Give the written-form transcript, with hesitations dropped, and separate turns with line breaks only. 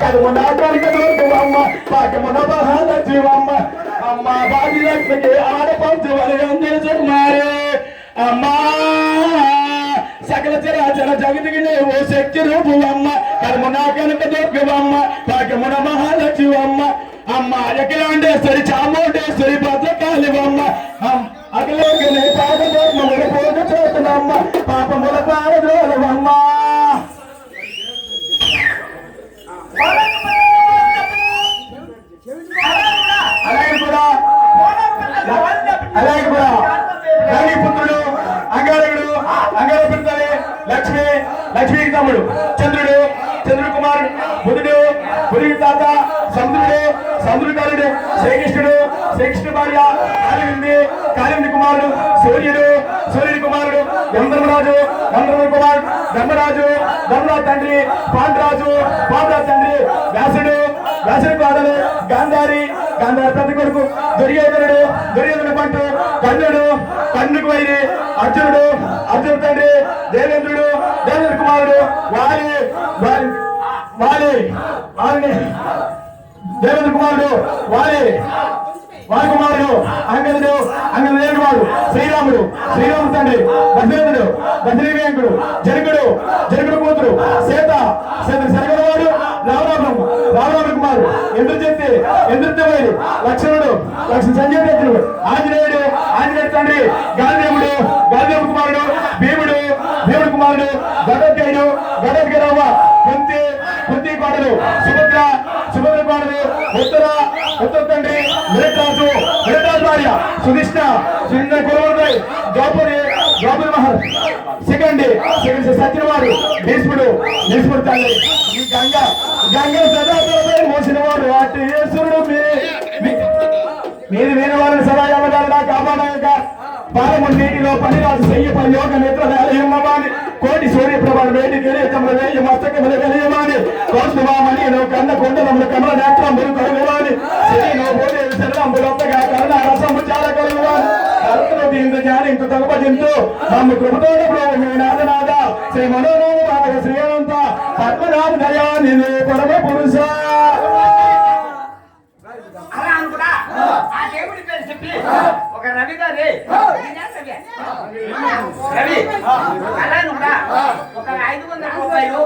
కడుమున కనుక దొరుకువమ్మ పాకమున మహాలక్ష్మమ్మ అమ్మ భాగ్యలక్ష్మికి ఆడపంచు వరగంజలు మారే అమ్మా సకల చరాచర జగతికి ఓ శక్తి రూపువమ్మ కడుమున కనుక దొరుకువమ్మ పాకమున మహాలక్ష్మమ్మ అమ్మ అఖిలాండేశ్వరి చాముండేశ్వరి భద్రకాళివమ్మ అఖిలోకనే పాపముల పూజ చేతునమ్మ పాపముల పారద్రోలవమ్మ అలాగే కూడా పుత్రుడు అంగారకుడు అంగార పిల్లలే లక్ష్మి లక్ష్మీకి తమ్ముడు చంద్రుడు చంద్రుడు కుమారుడు బుధుడు బుధుడి తాత సముద్రుడు సముద్రకారుడు శ్రీకృష్ణుడు శ్రీకృష్ణ భార్య కాళింది కుమారుడు సూర్యుడు సూర్యుడి కుమారుడు యమధర్మరాజు యమధర్మ కుమారుడు ధర్మరాజు ధర్మరాజు తండ్రి పాండరాజు పాండరాజు తండ్రి వ్యాసుడు వ్యాసుడి కోడలు గాంధారి గాంధారి పెద్ద కొడుకు దుర్యోధనుడు దుర్యోధన పంటు కర్ణుడు కర్ణుడికి వైరి అర్జునుడు అర్జునుడు తండ్రి దేవేంద్రుడు దేవేంద్ర కుమారుడు వాలి వాలి వాలిని దేవేంద్ర కుమారుడు వాలి వారి కుమారుడు అంగదుడు అంగదు కుమారుడు శ్రీరాముడు శ్రీరాముడు తండ్రి దశరథుడు దశరథుడు జనకుడు జనకుడు కూతురు సీత సీత శరగలవాడు రామరామరామ రామరామ కుమారుడు ఎంద్రజెత్తి ఎంద్రదేవుడు లక్ష్మణుడు లక్ష్మణ సంజయుడు ఆంజనేయుడు ఆంజనేయుడు తండ్రి గాలిదేవుడు గాలిదేవుడు కుమారుడు భీముడు భీముడు కుమారుడు గడద్గయుడు గడద్గరవ్వ కుంతి కుంతి కోడలు సుభద్ర సుభద్ర కోడలు ఉత్తర తండ్రి మిరటరాజు మిరటరాజు భార్య సుధిష్ణ సుంద కులవరదై ద్రౌపది ద్రౌపది మహల్ సిగండి సత్యనవాడు భీష్ముడు భీష్ముడు తల్లి ఈ గంగ సదాపై మోసిన వాడు అటు యేసుడు మీరు వేరే వాళ్ళని సదాయాలుగా కాపాడాక పాలము నీటిలో పనిరాజు చెయ్యపై యోగ నేత్ర వేలయమ్మవాని కోటి సూర్యప్రభాలు వేడి కిరీటములు వేయి మస్తకములు కలియవాని కౌస్తువామని కన్న కొండలములు కమల నేత్రములు కలుగువాని శరణంబులొత్తగా కరుణ రసము చాలా కలుగువాని కరుణ దీంతో జ్ఞానింతు తగపజింతు నమ్ము కృపతోడ ప్రభు నాథనాథ శ్రీ మనోనాథ శ్రీనంత పద్మనాభ దయాని పరమ పురుష
ఒక రవి గారి రవి అలా ఒక 500 రూపాయలు